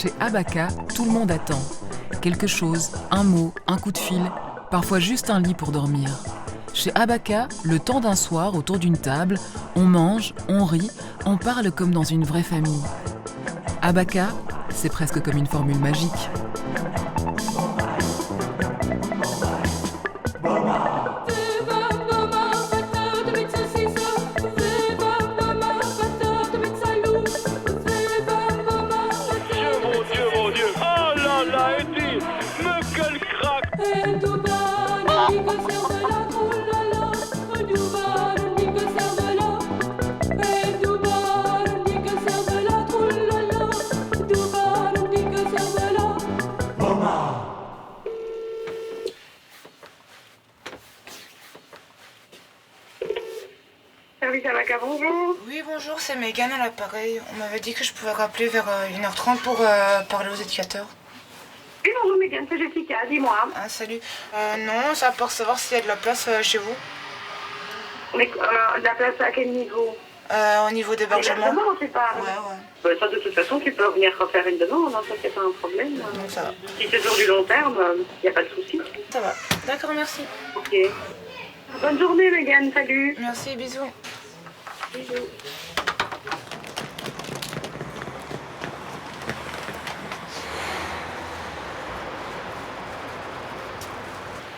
Chez Abaka, tout le monde attend. Quelque chose, un mot, un coup de fil, parfois juste un lit pour dormir. Chez Abaka, le temps d'un soir autour d'une table, on mange, on rit, on parle comme dans une vraie famille. Abaka, c'est presque comme une formule magique. Service Abaka, bonjour. Oui, bonjour, c'est Megan à l'appareil. On m'avait dit que je pouvais rappeler vers 1h30 pour parler aux éducateurs. Oui, bonjour Megan, c'est Jessica, dis-moi. Ah, salut. Non, c'est pour savoir s'il y a de la place chez vous. Mais de la place à quel niveau? Au niveau d'hébergement. L'hébergement, c'est pas... Ouais. Ça, de toute façon, tu peux venir refaire une demande, hein, ça c'est pas un problème. Donc ça va. Si c'est sur du long terme, il n'y a pas de souci. Ça va. D'accord, merci. Ok. Bonne journée Megan, salut. Merci, bisous. Bisous.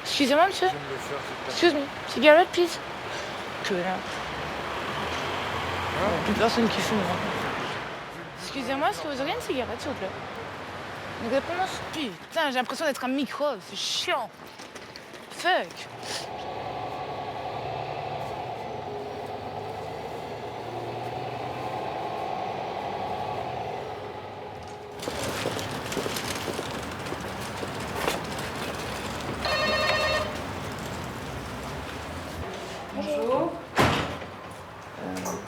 Excusez-moi, monsieur. Excuse me. Cigarette, please. Que là. Plus personne qui fume. Excusez-moi, est-ce que vous auriez une cigarette, s'il vous plaît? Une réponse? Putain, j'ai l'impression d'être un micro. C'est chiant. Fuck. Bonjour.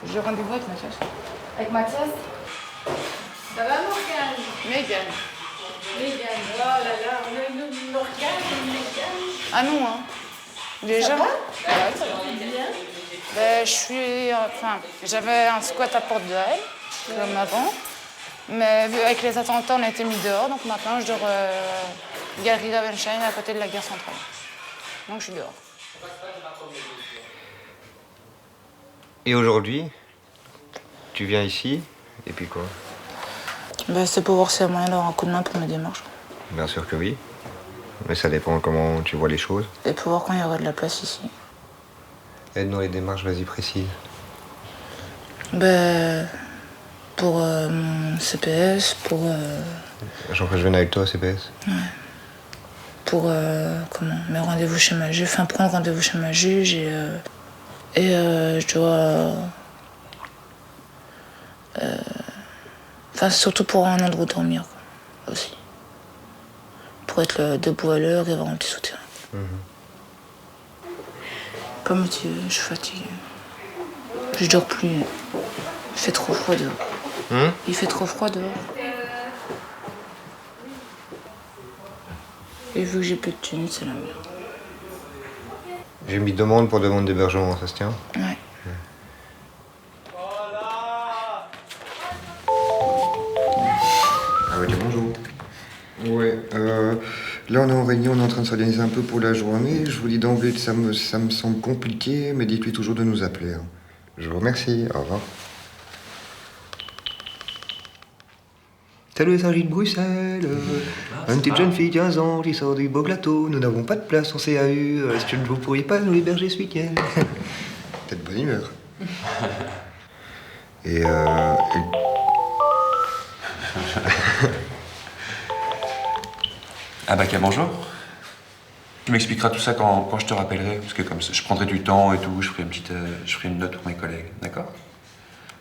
J'ai rendez-vous avec Mathias. Avec Mathias? Ça va Morgane? Megan. Megan, oh là là, on a une Morgane, une Megan. Ah non, hein. Déjà? Ça va? Ouais, ça va. Bien. J'avais un squat à porte de Halle, comme avant. Mais vu avec les attentats, on a été mis dehors. Donc maintenant, je dors Galerie Ravenstein, à côté de la gare centrale. Donc je suis dehors. Et aujourd'hui, tu viens ici, et puis quoi? C'est pour voir s'il y a moyen d'avoir un coup de main pour mes démarches. Bien sûr que oui. Mais ça dépend comment tu vois les choses. Et pour voir quand il y aurait de la place ici. Aide dans les démarches, vas-y, précise. Pour mon CPS, pour... Genre que je vienne avec toi au CPS? Ouais. Pour mes rendez-vous chez ma juge, prendre rendez-vous chez ma juge et je dois... surtout pour un endroit où dormir, quoi, aussi. Pour être debout à l'heure et avoir un petit soutien. Pas motivé, je suis fatiguée. Je dors plus. Il fait trop froid dehors. Il fait trop froid dehors. Et vu que j'ai plus de thunes, c'est la merde. J'ai mis demande pour demande d'hébergement, ça se tient? Ouais. Ah ouais, bonjour. Ouais, là on est en réunion, on est en train de s'organiser un peu pour la journée. Je vous dis d'emblée que ça me semble compliqué, mais dites-lui toujours de nous appeler. Hein. Je vous remercie, au revoir. Salut, Saint-Gilles de Bruxelles. Une petite jeune fille, 15 ans, qui sort du Boglato. Nous n'avons pas de place en CAU. Est-ce que vous pourriez pas nous héberger ce week-end? T'es de bonne humeur. Et Abaka, bonjour. Tu m'expliqueras tout ça quand je te rappellerai, parce que comme ça, je prendrai du temps et tout, je ferai une note pour mes collègues, d'accord?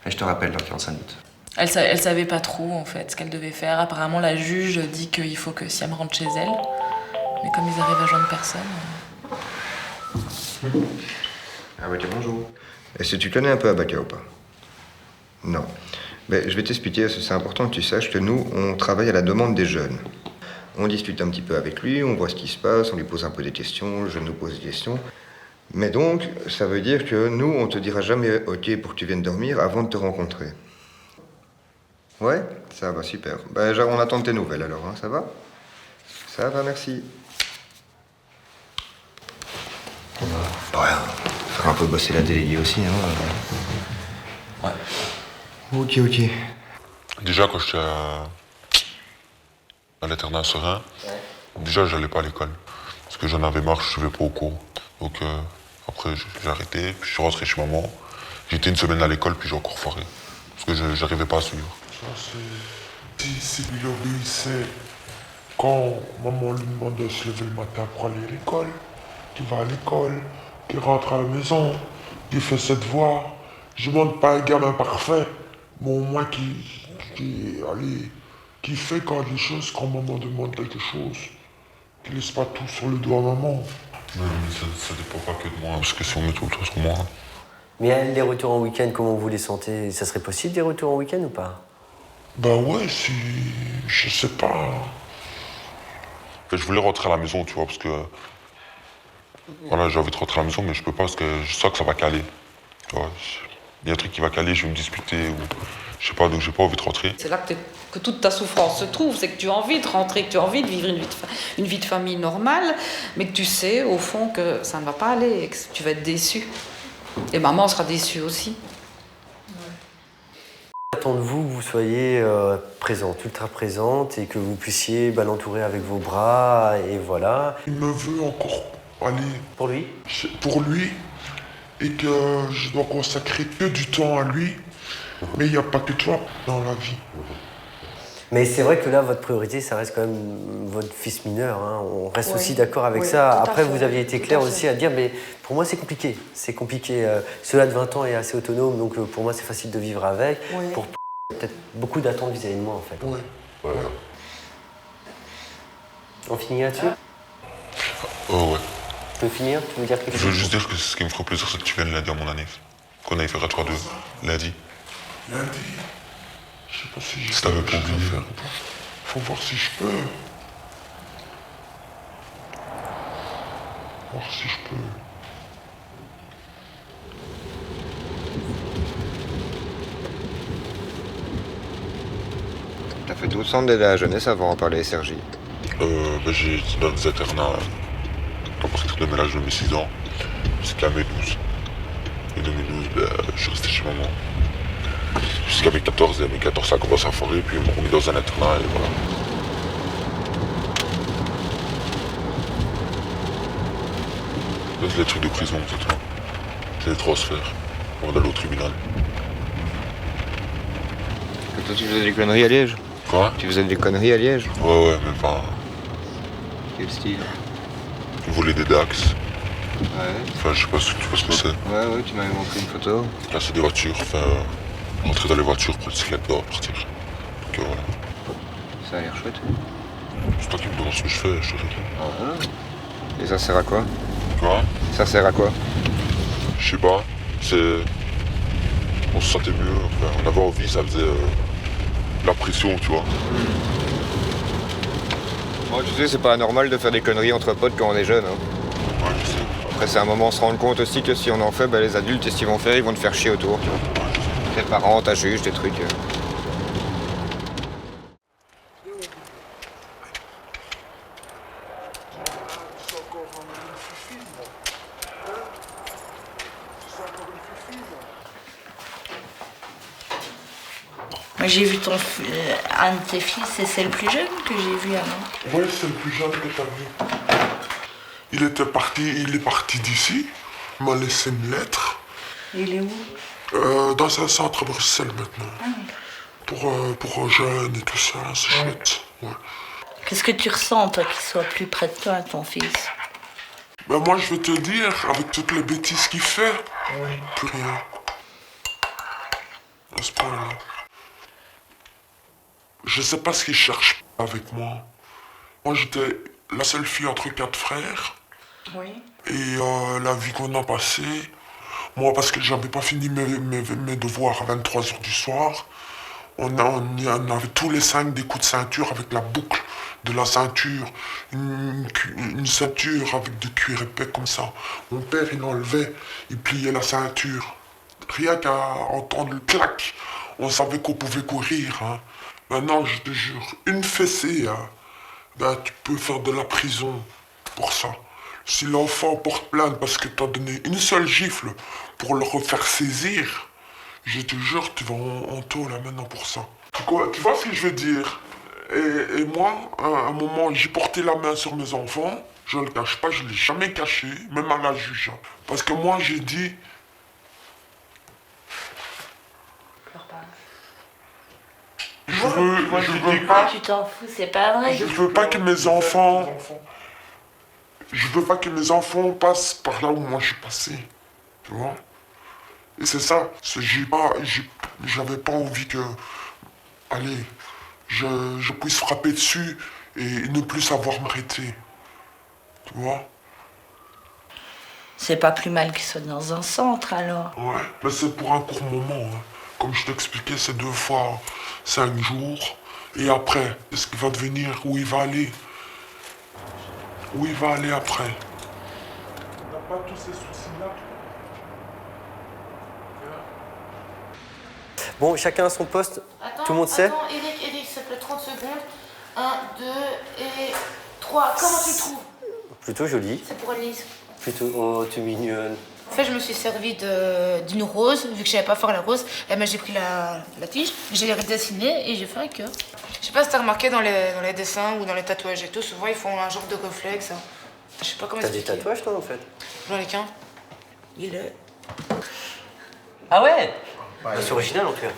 Et je te rappelle dans 45 minutes. Elle savait pas trop en fait ce qu'elle devait faire. Apparemment la juge dit qu'il faut que Siam rentre chez elle. Mais comme ils arrivent à joindre personne... Ah ouais, bonjour. Est-ce que tu connais un peu Abaka ou pas? Non. Ben, je vais t'expliquer, parce que c'est important que tu saches que nous, on travaille à la demande des jeunes. On discute un petit peu avec lui, on voit ce qui se passe, on lui pose un peu des questions, le jeune nous pose des questions. Mais donc, ça veut dire que nous, on te dira jamais OK pour que tu viennes dormir avant de te rencontrer. Ouais, ça va, super. Ben, on attend tes nouvelles alors, hein, ça va? Ça va, merci. Ouais, faire un peu bosser la déléguée aussi, hein. Ouais. Ok. Déjà, quand j'étais à l'internat à Serein, déjà, j'allais pas à l'école. Parce que j'en avais marre, je ne suivais pas au cours. Donc, après, j'ai arrêté, puis je suis rentré chez maman. J'étais une semaine à l'école, puis j'ai encore foiré. Parce que j'arrivais pas à suivre. Ça, c'est... Si lui obéissait, quand maman lui demande de se lever le matin pour aller à l'école, qu'il va à l'école, qu'il rentre à la maison, qu'il fait ses devoirs. Je ne demande pas un gamin parfait, mais au moins qui fait quand les choses, quand maman demande quelque chose, qui laisse pas tout sur le doigt à maman. Mais ça dépend pas que de moi, parce que si on met tout le temps sur moi... Mais les retours en week-end, comment vous les sentez? Ça serait possible des retours en week-end ou pas? Ben ouais, si... je sais pas. Je voulais rentrer à la maison, tu vois, parce que... Voilà, j'ai envie de rentrer à la maison, mais je peux pas, parce que je sens que ça va caler. Tu vois, il y a un truc qui va caler, je vais me disputer, ou... Je sais pas, donc j'ai pas envie de rentrer. C'est là que toute ta souffrance se trouve, c'est que tu as envie de rentrer, que tu as envie de vivre une vie de famille normale, mais que tu sais, au fond, que ça ne va pas aller et que tu vas être déçu. Et maman sera déçue aussi. J'attends de vous que vous soyez présente, ultra présente, et que vous puissiez l'entourer avec vos bras, et voilà. Il me veut encore aller... Pour lui? Pour lui, et que je dois consacrer que du temps à lui. Mais il n'y a pas que toi dans la vie. Mais c'est vrai que là, votre priorité, ça reste quand même votre fils mineur. Hein. On reste aussi d'accord avec ça. Après, vous aviez été clair aussi à dire, mais pour moi, c'est compliqué. C'est compliqué. Celui-là de 20 ans est assez autonome, donc pour moi, c'est facile de vivre avec. Oui. Pour peut-être beaucoup d'attentes vis-à-vis de moi, en fait. Ouais. On finit là-dessus? Oh ouais. Tu peux finir? Tu veux dire quelque chose? Je veux juste dire que ce qui me ferait plaisir, c'est que tu viennes lundi à mon année. Qu'on aille faire à 3-2, lundi. Lundi, je sais pas si j'ai... Si t'avais pas oublié. Faut voir si je peux. Voir si je peux. T'as fait tout le centre d'aide à la jeunesse avant par les SRJ. J'ai été dans des internats à partir de l'âge de mes 6 ans jusqu'à mes 12. Et 2012, je suis resté chez maman. Jusqu'à mes 14, et à mes 14 ça a commencé à foirer, puis ils m'ont remis dans un internat et voilà. Ça, c'est les trucs de prison, c'est tout. C'est des transferts avant d'aller au tribunal. Que toi tu faisais des conneries à Liège? Quoi? Tu faisais des conneries à Liège? Ouais, mais enfin... Quel style? Voler des Dax. Ouais. Enfin, je sais pas si tu vois ce que c'est. Ouais, tu m'avais montré une photo. Là, c'est des voitures, enfin... rentrer dans les voitures, prendre ce qu'il y a dedans, partir. Donc voilà. Ça a l'air chouette. C'est toi qui me demandes ce que je fais, je te réponds. Ah, voilà. Et ça sert à quoi? Quoi? Ça sert à quoi? Je sais pas, c'est... On se sentait mieux, enfin, on avait envie, ça faisait la pression, tu vois. Moi, tu sais, c'est pas anormal de faire des conneries entre potes quand on est jeune. Hein. Ouais, je sais. Après, c'est un moment de se rendre compte aussi que si on en fait, les adultes, qu'est-ce qu'ils vont faire? Ils vont te faire chier autour. Tu vois. Tes parents, ta juge, des trucs. Moi, j'ai vu un de tes fils, et c'est le plus jeune que j'ai vu avant. Oui, c'est le plus jeune que t'as vu. Il est parti d'ici. Il m'a laissé une lettre. Il est où? Dans un centre à Bruxelles maintenant. Pour jeunes et tout ça, c'est chouette. Ouais. Qu'est-ce que tu ressens, toi, qu'il soit plus près de toi, ton fils? Ben moi, je vais te dire, avec toutes les bêtises qu'il fait, plus rien. À ce point-là. Je sais pas ce qu'il cherche avec moi. Moi, j'étais la seule fille entre 4 frères. Oui. Et la vie qu'on a passée, moi, parce que j'avais pas fini mes devoirs à 23h du soir, on avait tous les 5 des coups de ceinture avec la boucle de la ceinture, une ceinture avec de cuir épais comme ça. Mon père, il enlevait, il pliait la ceinture. Rien qu'à entendre le clac, on savait qu'on pouvait courir. Hein. Maintenant, je te jure, une fessée, hein, ben, tu peux faire de la prison pour ça. Si l'enfant porte plainte parce que t'as donné une seule gifle pour le refaire saisir, je te jure, tu vas en taux là maintenant pour ça. Tu vois ce que je veux dire? Et moi, à un moment, j'ai porté la main sur mes enfants. Je le cache pas, je l'ai jamais caché, même à la juge. Hein. Parce que moi, j'ai dit... Je veux pas... Tu t'en fous, c'est pas vrai. Je veux pas que mes enfants... Je veux pas que mes enfants passent par là où moi je suis passé. Tu vois? Et c'est ça. J'avais pas envie que... Allez, je puisse frapper dessus et ne plus savoir m'arrêter. Tu vois? C'est pas plus mal qu'il soit dans un centre alors. Ouais, mais c'est pour un court moment. Hein. Comme je t'expliquais, c'est 2 fois 5 jours. Et après, est-ce qu'il va devenir, où il va aller? Où il va aller après? On n'a pas tous ces soucis-là. Bon, chacun à son poste. Attends, Tout le monde sait? Attends, Eric, s'il te plaît, 30 secondes. 1, 2 et 3. Comment tu le trouves? Plutôt joli. C'est pour Elise. Plutôt, oh, tu es mignonne. En fait, je me suis servi d'une rose, vu que je savais pas faire la rose. Et ben, j'ai pris la tige, j'ai redessiné et j'ai fait un cœur. Je sais pas si t'as remarqué dans les dessins ou dans les tatouages et tout, souvent ils font un genre de reflet, ça. Je sais pas comment T'as des expliquer. tatouages toi en fait? J'en ai qu'un. Il est. Ah ouais? C'est original en tout cas.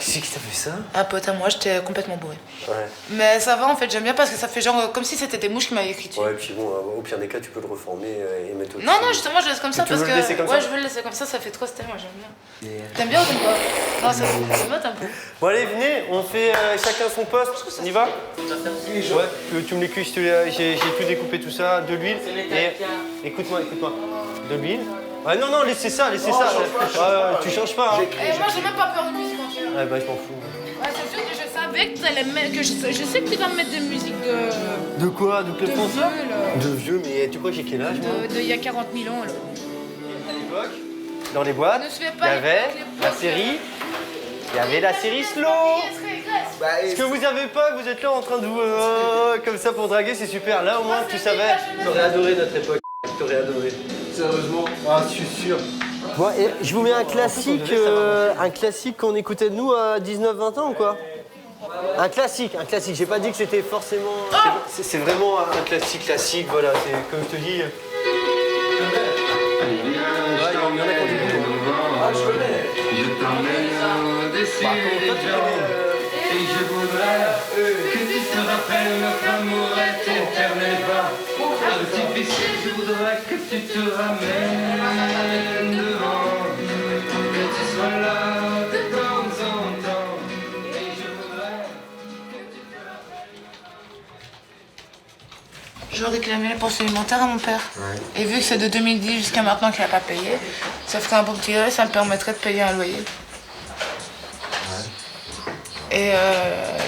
Qui t'a fait ça? Un pote à moi, j'étais complètement bourré. Ouais. Mais ça va en fait, j'aime bien parce que ça fait genre comme si c'était des mouches qui m'avaient écrit dessus. Ouais, et puis bon, au pire des cas, tu peux le reformer et mettre autre Non, chose. non, justement, je laisse comme ça Tu parce veux que. le laisser comme ouais, ça? je veux le laisser comme ça fait trop stylé, moi j'aime bien. T'aimes bien ou t'aimes pas? Non, ça se motte un peu. Bon allez, venez, on fait chacun son poste. On y va? Ouais, tu me les cuis, j'ai tout découpé tout ça, de l'huile. Et écoute-moi. De l'huile. Ah non, laissez ça. Tu changes pas. Hein. Et moi j'ai même pas peur de musique en fait. Ouais, bah je m'en fous. Ouais, c'est sûr que je savais que t'allais mettre. Je sais que tu vas me mettre des musiques de. De quoi? De Claude François? vieux, là. De vieux, mais tu crois que j'ai quel âge moi? Il y a 40 000 ans là. Dans les boîtes, Ne se fais il pas y avait les la blocs. série. Il y avait la série Slow. Ce que vous avez pas, vous êtes là en train de vous comme ça pour draguer, c'est super. Là au moins tu savais. T'aurais adoré notre époque. T'aurais adoré. Sérieusement? Ah, je suis sûr. Bon, et je vous mets un classique qu'on écoutait de nous à 19-20 ans ou quoi? Un classique. J'ai pas dit que c'était forcément. C'est vraiment un classique, voilà. C'est comme je te dis. Il y en a qui ont du goût. Ah, je connais. Je t'emmène des et je voudrais que tu te rappelles notre amour est éternel. Difficile, je voudrais que tu te ramènes devant, que tu sois là de temps en temps. Et je voudrais que tu te rappelles. Je réclamais les pensions alimentaires à mon père. Ouais. Et vu que c'est de 2010 jusqu'à maintenant qu'il n'a pas payé, ça ferait un bon petit ça me permettrait de payer un loyer. Et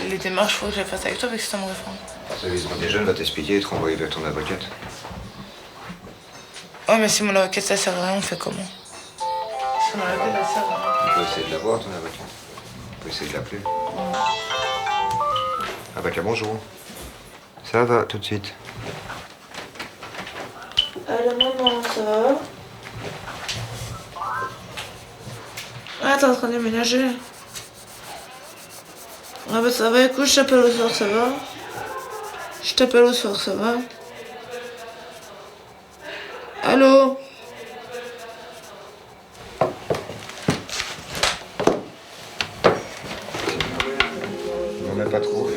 les démarches, il faut que je les fasse avec toi avec ce système de réforme. Le service des jeunes va t'expliquer et te renvoyer vers ton avocate. Ouais, mais si mon avocate ça sert à rien, on fait comment? Si mon avocate ça sert à rien. On peut essayer de l'avoir, ton avocate. On peut essayer de l'appeler. Avocat, bonjour. Ça va, tout de suite. Allô, maman, ça va? Ah, t'es en train de déménager? Ah bah ça va, écoute, je t'appelle au soir, ça va? Je t'appelle au soir, ça va? Allô? Non, mais pas trop.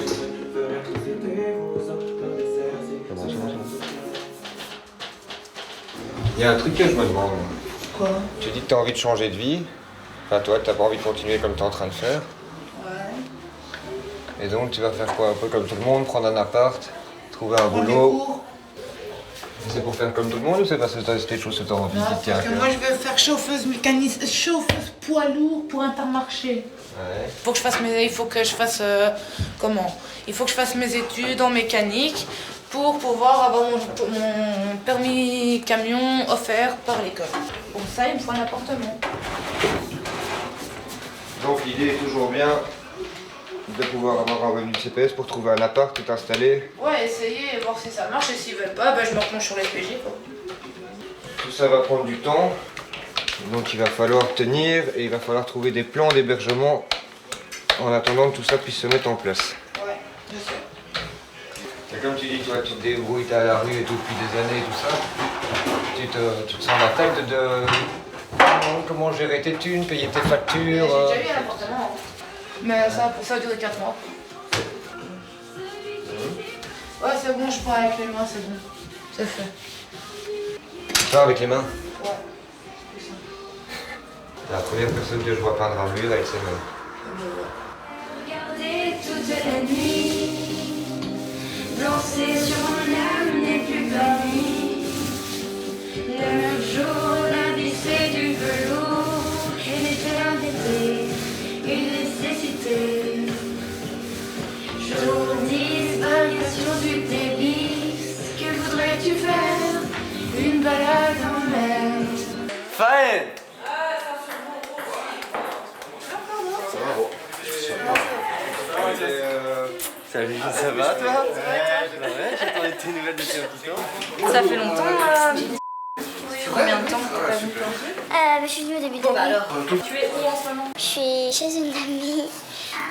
Il y a un truc que je me demande. Quoi? Tu dis que t'as envie de changer de vie. Enfin, toi, que t'as pas envie de continuer comme t'es en train de faire. Ouais. Et donc, tu vas faire quoi? Un peu comme tout le monde, prendre un appart, trouver un boulot. C'est pour faire comme tout le monde ou c'est parce que t'as des choses que t'as envie Non, qui te tient à parce que cœur? moi je veux faire chauffeuse mécaniste, chauffeuse poids lourd pour Intermarché. Ouais. Il faut que je fasse comment? Il faut que je fasse mes études en mécanique pour pouvoir avoir mon permis camion offert par l'école. Pour ça, il me faut un appartement. Donc l'idée est toujours bien de pouvoir avoir un revenu de CPS pour trouver un appart et t'installer. Ouais, essayer, voir si ça marche et s'ils veulent pas, bah, je me replonge sur les PJ quoi. Tout ça va prendre du temps, donc il va falloir tenir et il va falloir trouver des plans d'hébergement en attendant que tout ça puisse se mettre en place. Ouais, je sais. C'est comme tu dis, toi tu te débrouilles, t'es à la rue et tout depuis des années et tout ça. Tu te sens la tête de comment gérer tes thunes, payer tes factures. J'ai déjà eu un appartement, mais ça a duré 4 mois. Ouais, c'est bon, je prends avec les mains, c'est bon. C'est fait. Toi avec les mains? Ouais. C'est la première personne que je vois peindre un mur avec ses mains. Regarder toute la nuit, danser sur mon âme n'est plus permis. Le jour, lundi c'est du velours, et l'été un été, une nécessité. Jour, disparition du débit, que voudrais-tu faire? Une balade en mer. Faël! Salut, ça va toi? Ouais, j'attendais tes nouvelles depuis un petit temps. Ça fait longtemps Combien de temps que t'as venu Je suis venue au début d'année. alors, tu es où en ce moment? Je suis chez une amie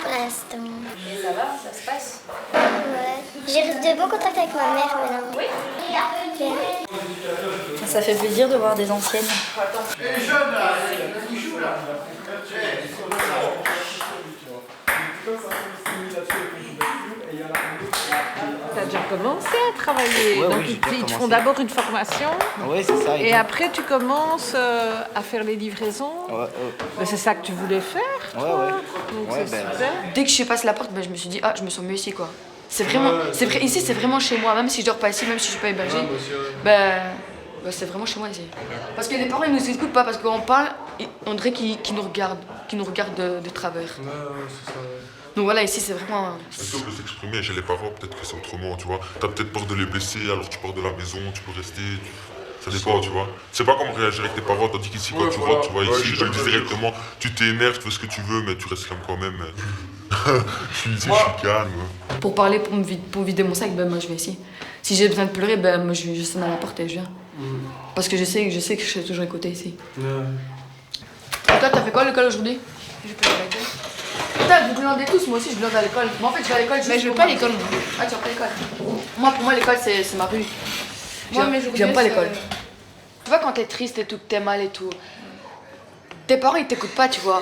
pour l'instant. Et ça va, ça se passe? Ouais. J'ai de bons contacts avec ma mère maintenant. Oui. Ça fait plaisir de voir des anciennes. T'as déjà commencé à travailler, Ouais, donc oui, j'ai déjà ils te font commencé. d'abord une formation. Oui, c'est ça. Et après tu commences à faire les livraisons. Ben, c'est ça que tu voulais faire, toi. Donc c'est super. Dès que je suis passée la porte, ben, je me suis dit, ah, je me sens mieux ici, quoi. C'est vraiment, ici, c'est vraiment chez moi. Même si je dors pas ici, même si je suis pas hébergée, ben, c'est vraiment chez moi ici. Parce que les parents, ils nous écoutent pas, parce qu'on parle, on dirait qu'ils nous regardent de travers. Donc voilà, ici, c'est vraiment... C'est dur de s'exprimer chez les parents, peut-être que c'est autrement, tu vois. T'as peut-être peur de les blesser, alors tu pars de la maison, tu peux rester... Ça dépend, tu vois. C'est pas comment réagir avec tes parents, tandis qu'ici, quand tu rentres, tu vois, ici, je le dis directement, tu t'énerves, tu fais ce que tu veux, mais tu restes quand même... je suis calme. Pour parler, pour vider mon sac, ben moi je vais ici. Si j'ai besoin de pleurer, ben moi je sonne à la porte et je viens. Parce que je sais que je serai toujours écoutée ici. Et toi, t'as fait quoi à l'école aujourd'hui? Je peux aller à l'école. Putain, vous glandez tous, moi aussi je glande à l'école. Moi en fait je vais à l'école juste. Mais je vais pas à l'école. Ah, tu vas pas à l'école? Moi, pour moi, l'école c'est ma rue. Moi, j'aime pas l'école. Tu vois, quand t'es triste et tout, que t'es mal et tout, tes parents ils t'écoutent pas, tu vois.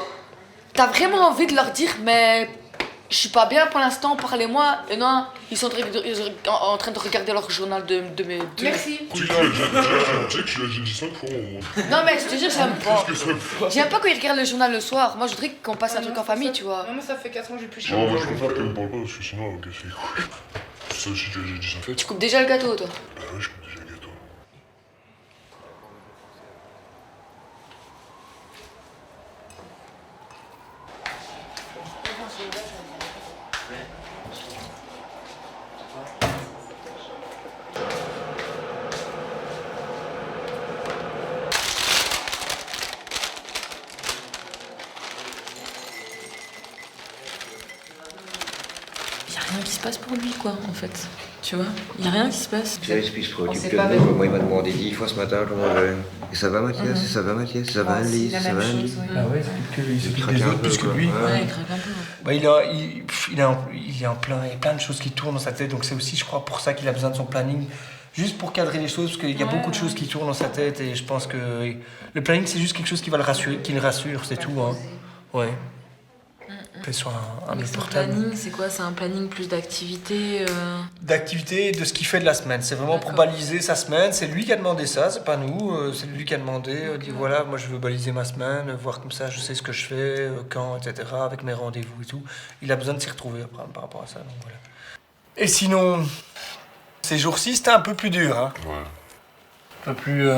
T'as vraiment envie de leur dire, mais je suis pas bien pour l'instant, parlez-moi. Et non, ils sont en train de regarder leur journal de mes. Merci. Tu sais que j'ai dit 5 fois. Non, mais je te jure, j'aime pas. J'aime pas quand ils regardent le journal le soir. Moi, je voudrais qu'on passe un truc en famille, tu vois. Moi, ça fait 4 ans que j'ai plus Non, moi je préfère qu'elle me parle pas parce que sinon, ok, c'est. Ça aussi, j'ai dit ça. Tu coupes déjà le gâteau, toi? Bah ouais, je coupe déjà le gâteau. Il n'y a rien qui se passe pour lui, quoi, en fait. Tu vois, il n'y a rien qui se passe. Puis se préoccupe que de nous. Moi, il m'a demandé 10 fois ce matin comment je vais. Et ça va, Mathias? Ça va, Mathias? Ça va, Alice? Ça va, Alice? Ah ouais, il s'occupe des autres plus que lui. Ouais, il craque un peu. Bah, il est en plein, il y a plein de choses qui tournent dans sa tête, donc c'est aussi, je crois, pour ça qu'il a besoin de son planning, juste pour cadrer les choses, parce qu'il y a beaucoup de choses qui tournent dans sa tête, et je pense que le planning, c'est juste quelque chose qui va le rassurer, qui le rassure, c'est tout, hein. Ouais. Que ce soit un portable. Planning, c'est quoi? C'est un planning plus d'activités D'activité, de ce qu'il fait de la semaine. C'est vraiment pour baliser sa semaine. C'est lui qui a demandé ça, c'est pas nous. C'est lui qui a demandé. Dit voilà, moi je veux baliser ma semaine, voir comme ça, je sais ce que je fais, quand, etc. Avec mes rendez-vous et tout. Il a besoin de s'y retrouver après, par rapport à ça. Donc, voilà. Et sinon, ces jours-ci, c'était un peu plus dur. Hein. Ouais. Un peu plus.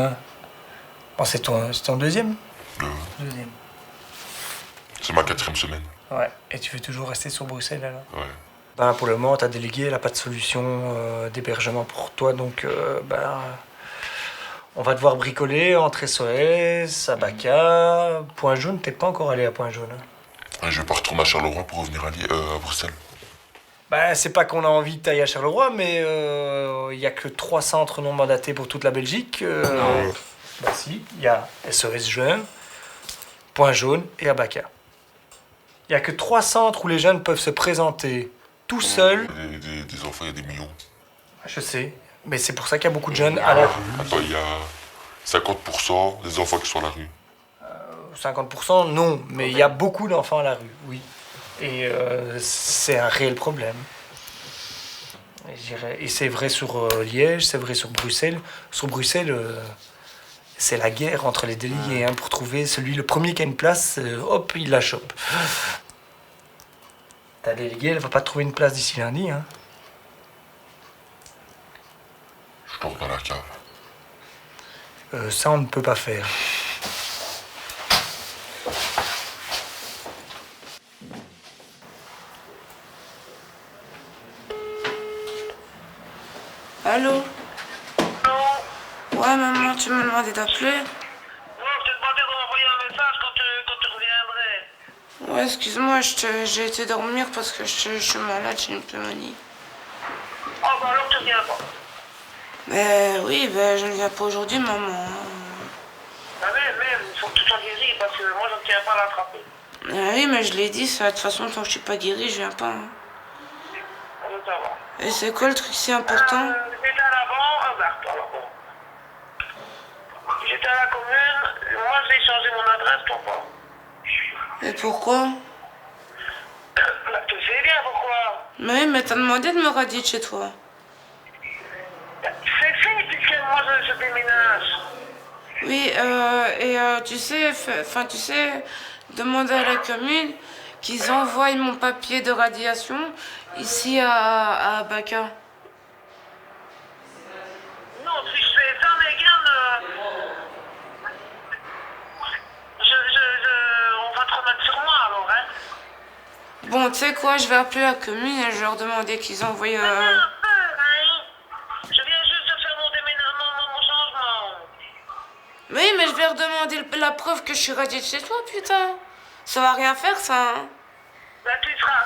Bon, c'est ton deuxième? Deuxième. C'est ma 4e semaine. Ouais, et tu veux toujours rester sur Bruxelles alors? Ouais. Ben, pour le moment, ta déléguée, elle n'a pas de solution d'hébergement pour toi, donc on va devoir bricoler entre SOS, Abaka, Point Jaune. T'es pas encore allé à Point Jaune? Hein? Je vais pas retourner à Charleroi pour revenir à Bruxelles. Ben, c'est pas qu'on a envie de tailler à Charleroi, mais il n'y a que 3 centres non mandatés pour toute la Belgique. Non. Ben si, il y a SOS Jeunes, Point Jaune et Abaca. Il n'y a que 3 centres où les jeunes peuvent se présenter tout seuls. Des enfants, il y a des millions. Je sais, mais c'est pour ça qu'il y a beaucoup de jeunes à la rue. Attends, il y a 50% des enfants qui sont à la rue. 50% non, mais il y a beaucoup d'enfants à la rue, oui. Et c'est un réel problème. Et je dirais- et c'est vrai sur Liège, c'est vrai sur Bruxelles. Sur Bruxelles, c'est la guerre entre les délégués hein, pour trouver le premier qui a une place, hop, il la chope. Ta déléguée, elle va pas trouver une place d'ici lundi. Hein. Je dors dans la cave. Ça, on ne peut pas faire. Allô? Ouais, maman, tu m'as demandé d'appeler? Ouais, excuse-moi, j'ai été dormir parce que je suis malade, j'ai une pneumonie. Oh, bah alors tu viens pas. Oui, je ne viens pas aujourd'hui, maman. Ah, mais il faut que tu sois guéri parce que moi je ne tiens pas à l'attraper. Oui, mais je l'ai dit, ça, de toute façon, tant que je suis pas guérie, je viens pas. Hein. Ça va. Et c'est quoi le truc si important? J'étais à l'avant, alors bon. J'étais à la commune, moi j'ai changé mon adresse, toi pas. Et pourquoi? Tu sais bien pourquoi. Mais oui, mais t'as demandé de me radier de chez toi. C'est fait puisque moi je déménage. Oui, tu sais, tu sais, demander à la commune qu'ils envoient mon papier de radiation ici à Abaca. Non, si je fais ça, Megan, on va te remettre sur moi alors, hein. Bon, tu sais quoi, je vais appeler la commune et je vais leur demander qu'ils envoient... Je viens juste de faire mon déménagement, mon changement. Oui, mais je vais leur demander la preuve que je suis radiée de chez toi, putain. Ça va rien faire, ça, hein. Ben, tu seras,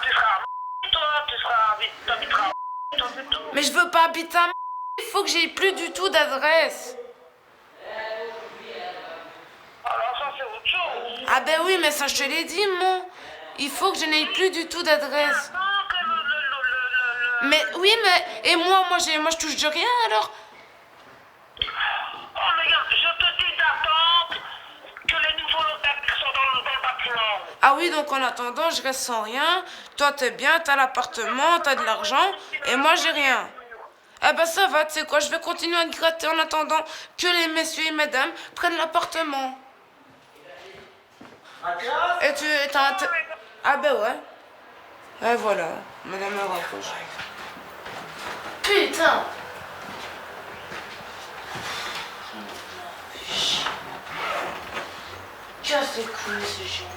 toi, t'habiteras, toi, c'est tout. Mais je veux pas habiter à il faut que j'aie plus du tout d'adresse. Alors ça, c'est autre chose. Ah ben oui, mais ça, je te l'ai dit, moi. Il faut que je n'aie plus du tout d'adresse. Mais oui, mais... Et moi, je touche de rien, alors. Oh, mais regarde, je te dis d'attendre que les nouveaux locataires sont dans le bâtiment. Ah oui, donc en attendant, je reste sans rien. Toi, t'es bien, t'as l'appartement, t'as de l'argent. Et moi, j'ai rien. Ah ben ça va, tu sais quoi, je vais continuer à te gratter en attendant que les messieurs et mesdames prennent l'appartement. Et Ah ben ouais. Et voilà, madame me rapproche. Putain! Casse les couilles, ce chien.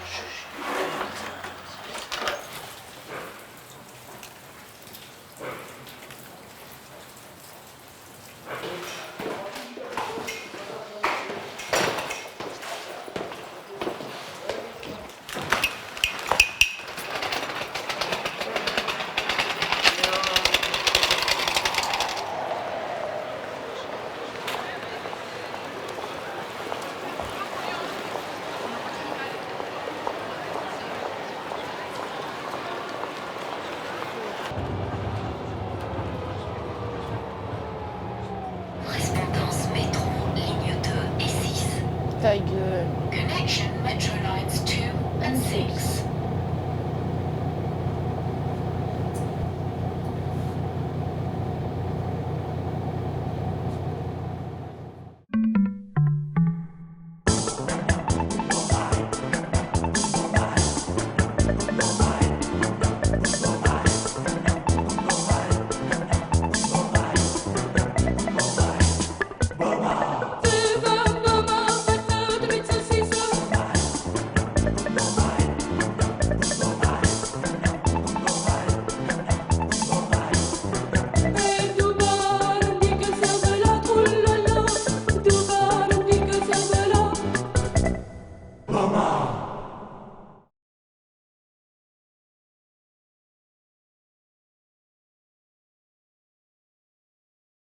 Correspondance métro, ligne 2 et 6. Ta gueule. Connection Metro Lines 2 and 6.